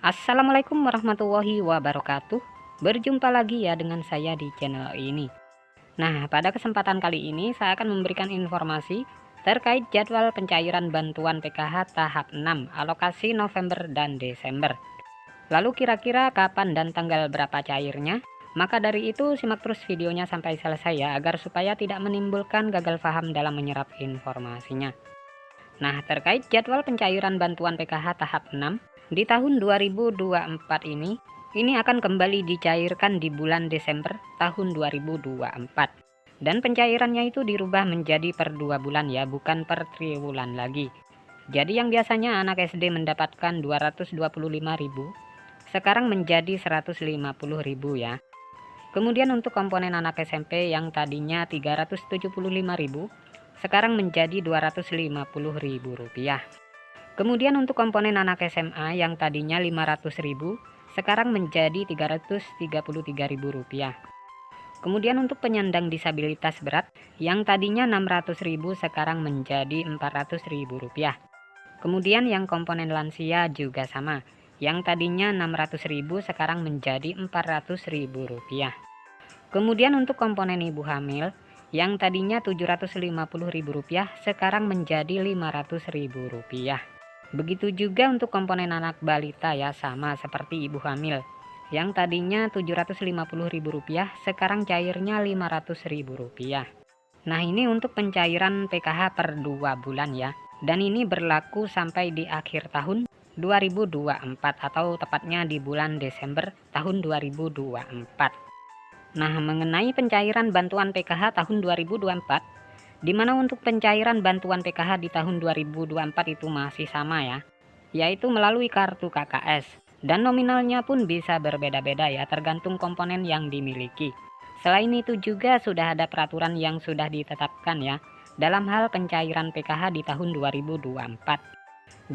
Assalamualaikum warahmatullahi wabarakatuh. Berjumpa lagi ya dengan saya di channel ini. Nah, pada kesempatan kali ini saya akan memberikan informasi terkait jadwal pencairan bantuan PKH tahap 6 alokasi November dan Desember. Lalu kira-kira kapan dan tanggal berapa cairnya? Maka dari itu simak terus videonya sampai selesai ya, agar supaya tidak menimbulkan gagal paham dalam menyerap informasinya. Nah, terkait jadwal pencairan bantuan PKH tahap 6 di tahun 2024 ini akan kembali dicairkan di bulan Desember tahun 2024. Dan pencairannya itu dirubah menjadi per 2 bulan ya, bukan per triwulan lagi. Jadi yang biasanya anak SD mendapatkan 225.000, sekarang menjadi 150.000 ya. Kemudian untuk komponen anak SMP yang tadinya 375.000, sekarang menjadi Rp250.000. Kemudian untuk komponen anak SMA yang tadinya 500.000, sekarang menjadi Rp333.000. Kemudian untuk penyandang disabilitas berat yang tadinya 600.000, sekarang menjadi Rp400.000. Kemudian yang komponen lansia juga sama, yang tadinya 600.000, sekarang menjadi Rp400.000. Kemudian untuk komponen ibu hamil yang tadinya Rp750.000, sekarang menjadi Rp500.000. Begitu juga untuk komponen anak balita ya, sama seperti ibu hamil. Yang tadinya Rp750.000, sekarang cairnya Rp500.000. Nah, ini untuk pencairan PKH per 2 bulan ya. Dan ini berlaku sampai di akhir tahun 2024 atau tepatnya di bulan Desember tahun 2024. Nah, mengenai pencairan bantuan PKH tahun 2024, di mana untuk pencairan bantuan PKH di tahun 2024 itu masih sama ya, yaitu melalui kartu KKS. Dan nominalnya pun bisa berbeda-beda ya, tergantung komponen yang dimiliki. Selain itu juga sudah ada peraturan yang sudah ditetapkan ya, dalam hal pencairan PKH di tahun 2024.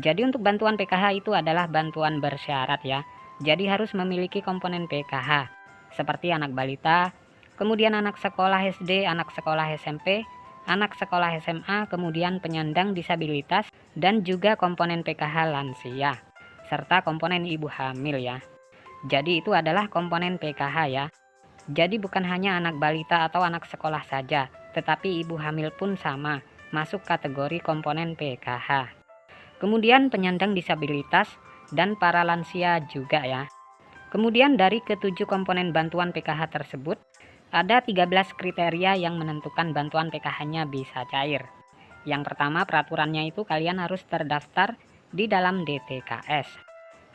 Jadi untuk bantuan PKH itu adalah bantuan bersyarat ya, jadi harus memiliki komponen PKH seperti anak balita, kemudian anak sekolah SD, anak sekolah SMP, anak sekolah SMA, kemudian penyandang disabilitas, dan juga komponen PKH lansia, serta komponen ibu hamil ya. Jadi itu adalah komponen PKH ya. Jadi bukan hanya anak balita atau anak sekolah saja, tetapi ibu hamil pun sama, masuk kategori komponen PKH. Kemudian penyandang disabilitas dan para lansia juga ya. Kemudian dari ketujuh komponen bantuan PKH tersebut, ada 13 kriteria yang menentukan bantuan PKH-nya bisa cair. Yang pertama, peraturannya itu kalian harus terdaftar di dalam DTKS.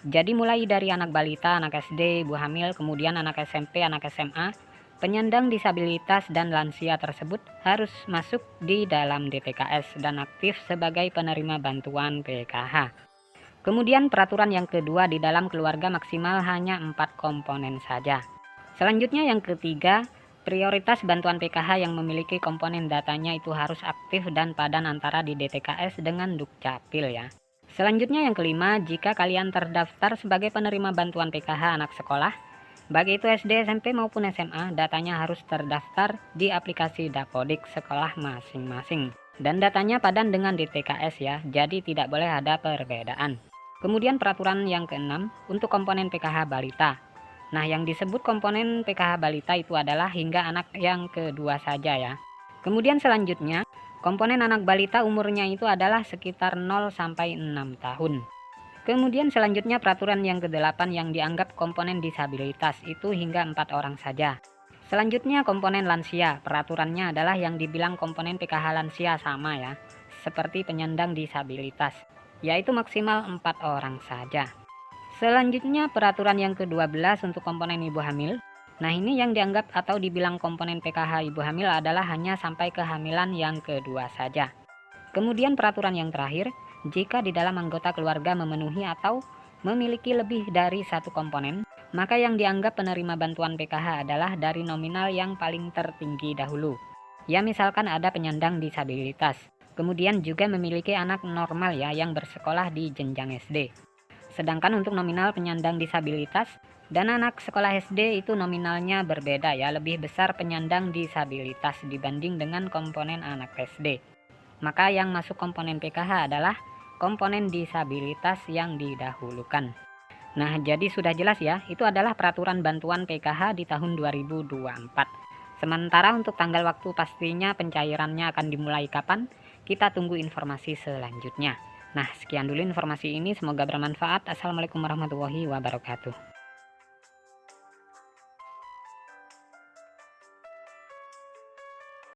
Jadi mulai dari anak balita, anak SD, ibu hamil, kemudian anak SMP, anak SMA, penyandang disabilitas dan lansia tersebut harus masuk di dalam DTKS dan aktif sebagai penerima bantuan PKH. Kemudian peraturan yang kedua, di dalam keluarga maksimal hanya 4 komponen saja. Selanjutnya yang ketiga, prioritas bantuan PKH yang memiliki komponen datanya itu harus aktif dan padan antara di DTKS dengan Dukcapil ya. Selanjutnya yang kelima, jika kalian terdaftar sebagai penerima bantuan PKH anak sekolah, baik itu SD, SMP maupun SMA, datanya harus terdaftar di aplikasi Dapodik sekolah masing-masing. Dan datanya padan dengan DTKS ya, jadi tidak boleh ada perbedaan. Kemudian peraturan yang keenam, untuk komponen PKH balita. Nah, yang disebut komponen PKH balita itu adalah hingga anak yang kedua saja ya. Kemudian selanjutnya, komponen anak balita umurnya itu adalah sekitar 0 sampai 6 tahun. Kemudian selanjutnya peraturan yang ke-8 yang dianggap komponen disabilitas itu hingga 4 orang saja. Selanjutnya komponen lansia, peraturannya adalah yang dibilang komponen PKH lansia sama ya, seperti penyandang disabilitas, yaitu maksimal 4 orang saja. Selanjutnya peraturan yang ke-12 untuk komponen ibu hamil. Nah, ini yang dianggap atau dibilang komponen PKH ibu hamil adalah hanya sampai kehamilan yang kedua saja. Kemudian peraturan yang terakhir, jika di dalam anggota keluarga memenuhi atau memiliki lebih dari satu komponen, maka yang dianggap penerima bantuan PKH adalah dari nominal yang paling tertinggi dahulu. Ya, misalkan ada penyandang disabilitas, kemudian juga memiliki anak normal ya yang bersekolah di jenjang SD. Sedangkan untuk nominal penyandang disabilitas dan anak sekolah SD itu nominalnya berbeda ya, lebih besar penyandang disabilitas dibanding dengan komponen anak SD. Maka yang masuk komponen PKH adalah komponen disabilitas yang didahulukan. Nah, jadi sudah jelas ya, itu adalah peraturan bantuan PKH di tahun 2024. Sementara untuk tanggal waktu pastinya pencairannya akan dimulai kapan, kita tunggu informasi selanjutnya. Nah, sekian dulu informasi ini, semoga bermanfaat. Assalamualaikum warahmatullahi wabarakatuh.